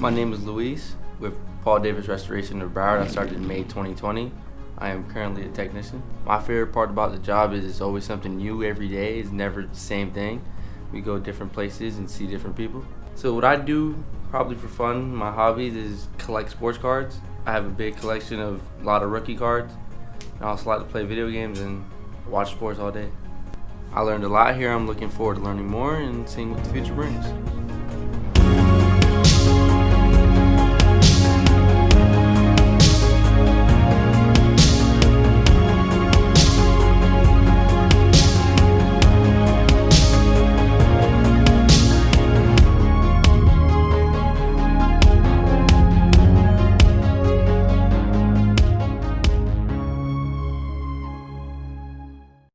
My name is Luis with Paul Davis Restoration of Broward. I started in May 2020. I am currently a technician. My favorite part about the job is it's always something new every day. It's never the same thing. We go different places and see different people. So what I do, probably for fun, my hobbies is collect sports cards. I have a big collection of a lot of rookie cards. I also like to play video games and watch sports all day. I learned a lot here. I'm looking forward to learning more and seeing what the future brings.